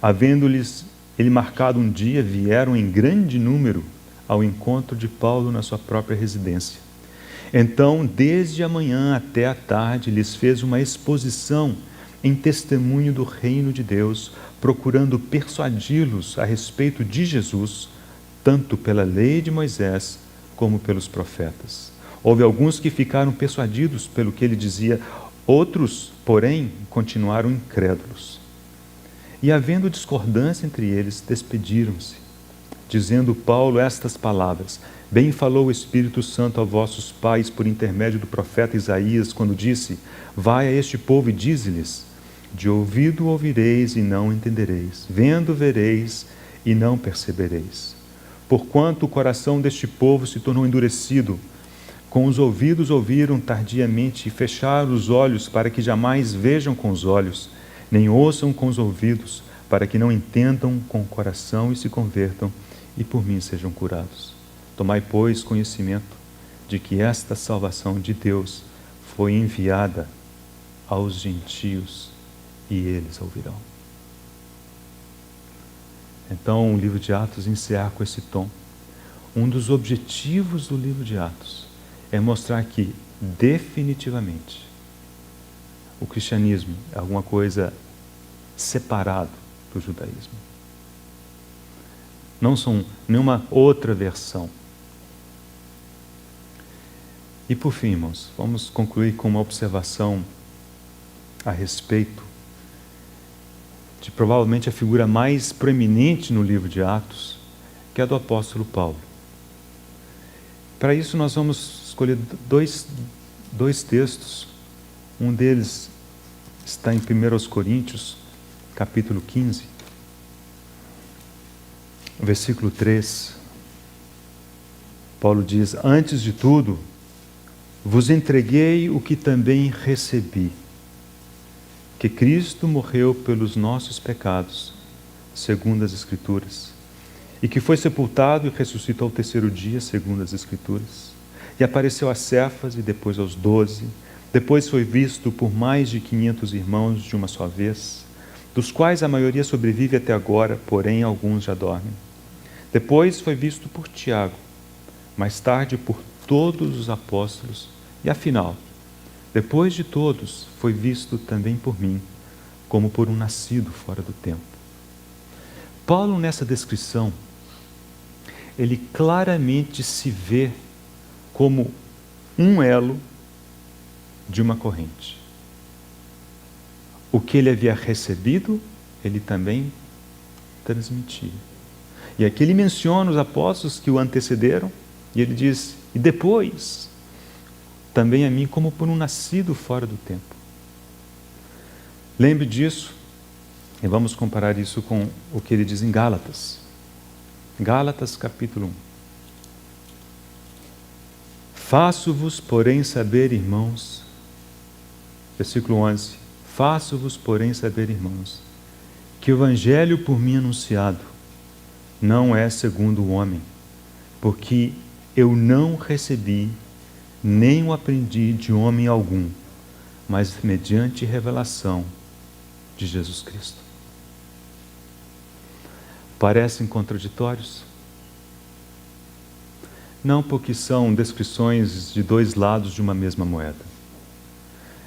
Havendo-lhes ele marcado um dia, vieram em grande número ao encontro de Paulo na sua própria residência. Então, desde a manhã até a tarde, lhes fez uma exposição em testemunho do reino de Deus, procurando persuadi-los a respeito de Jesus, tanto pela lei de Moisés como pelos profetas. Houve alguns que ficaram persuadidos pelo que ele dizia, outros, porém, continuaram incrédulos. E havendo discordância entre eles, despediram-se, dizendo Paulo estas palavras: Bem falou o Espírito Santo a vossos pais por intermédio do profeta Isaías, quando disse: Vai a este povo e dize-lhes: De ouvido ouvireis e não entendereis, vendo vereis e não percebereis. Porquanto o coração deste povo se tornou endurecido, com os ouvidos ouviram tardiamente e fecharam os olhos para que jamais vejam com os olhos, nem ouçam com os ouvidos, para que não entendam com o coração e se convertam e por mim sejam curados. Tomai, pois, conhecimento de que esta salvação de Deus foi enviada aos gentios e eles ouvirão. Então, o livro de Atos encerra com esse tom. Um dos objetivos do livro de Atos é mostrar que, definitivamente, o cristianismo é alguma coisa separado do judaísmo. Não são nenhuma outra versão. E por fim, irmãos, vamos concluir com uma observação a respeito de provavelmente a figura mais proeminente no livro de Atos, que é a do apóstolo Paulo. Para isso nós vamos escolher dois textos. Um deles está em 1 Coríntios, capítulo 15, versículo 3. Paulo diz: Antes de tudo, vos entreguei o que também recebi, que Cristo morreu pelos nossos pecados, segundo as Escrituras, e que foi sepultado e ressuscitou ao terceiro dia, segundo as Escrituras, e apareceu a Cefas e depois aos 12, depois foi visto por mais de 500 irmãos de uma só vez, dos quais a maioria sobrevive até agora, porém alguns já dormem. Depois foi visto por Tiago, mais tarde por todos os apóstolos, e afinal, depois de todos, foi visto também por mim, como por um nascido fora do tempo. Paulo, nessa descrição, ele claramente se vê como um elo de uma corrente. O que ele havia recebido, ele também transmitia. E aqui ele menciona os apóstolos que o antecederam, e ele diz, e depois, também a mim, como por um nascido fora do tempo. Lembre disso, e vamos comparar isso com o que ele diz em Gálatas. Gálatas, capítulo 1. Faço-vos, porém, saber, irmãos, versículo 11, faço-vos, porém, saber, irmãos, que o evangelho por mim anunciado não é segundo o homem, porque eu não recebi, nem o aprendi de homem algum, mas mediante revelação de Jesus Cristo. Parecem contraditórios? Não, porque são descrições de dois lados de uma mesma moeda.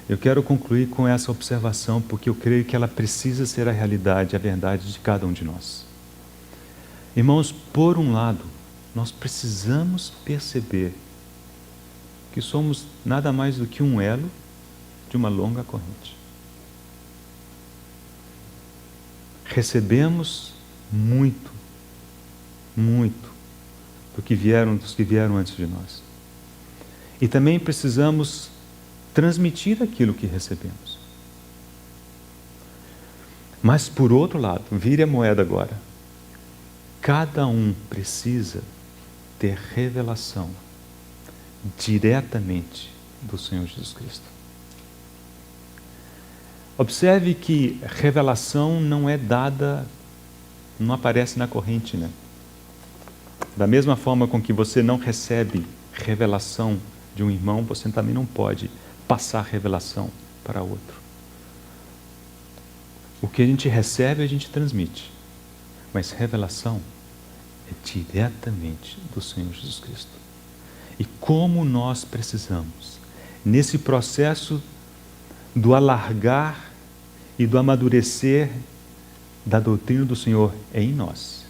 Eu quero concluir com essa observação, porque eu creio que ela precisa ser a realidade, a verdade de cada um de nós. Irmãos, por um lado, nós precisamos perceber que somos nada mais do que um elo de uma longa corrente. Recebemos muito, muito dos que vieram antes de nós. E também precisamos transmitir aquilo que recebemos. Mas por outro lado, vire a moeda agora. Cada um precisa ter revelação diretamente do Senhor Jesus Cristo. Observe que revelação não é dada, não aparece na corrente, né? Da mesma forma com que você não recebe revelação de um irmão, você também não pode passar revelação para outro. O que a gente recebe, a gente transmite. Mas revelação é diretamente do Senhor Jesus Cristo. E como nós precisamos, nesse processo do alargar e do amadurecer da doutrina do Senhor, é em nós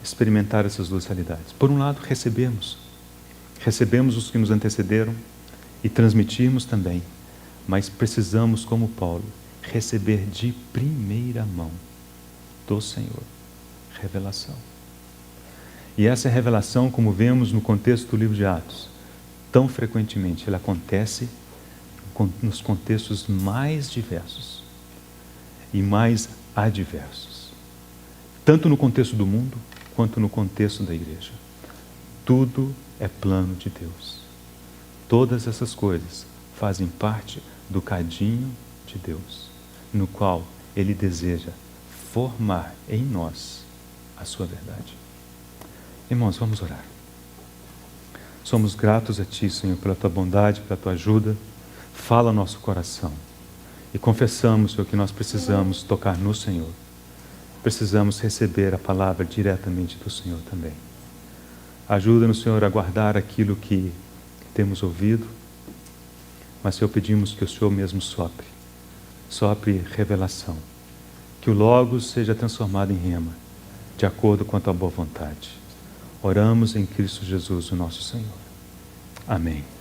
experimentar essas duas realidades. Por um lado, recebemos os que nos antecederam e transmitirmos também, mas precisamos, como Paulo, receber de primeira mão do Senhor revelação. E essa revelação, como vemos no contexto do livro de Atos, tão frequentemente, ela acontece nos contextos mais diversos e mais adversos, tanto no contexto do mundo quanto no contexto da igreja. Tudo é plano de Deus. Todas essas coisas fazem parte do cadinho de Deus, no qual Ele deseja formar em nós a sua verdade. Irmãos, vamos orar. Somos gratos a Ti, Senhor, pela Tua bondade, pela Tua ajuda. Fala ao nosso coração. E confessamos, Senhor, que nós precisamos tocar no Senhor. Precisamos receber a palavra diretamente do Senhor também. Ajuda-nos, Senhor, a guardar aquilo que temos ouvido. Mas, Senhor, pedimos que o Senhor mesmo sopre revelação. Que o Logos seja transformado em rema, de acordo com a Tua boa vontade. Oramos em Cristo Jesus, o nosso Senhor. Amém.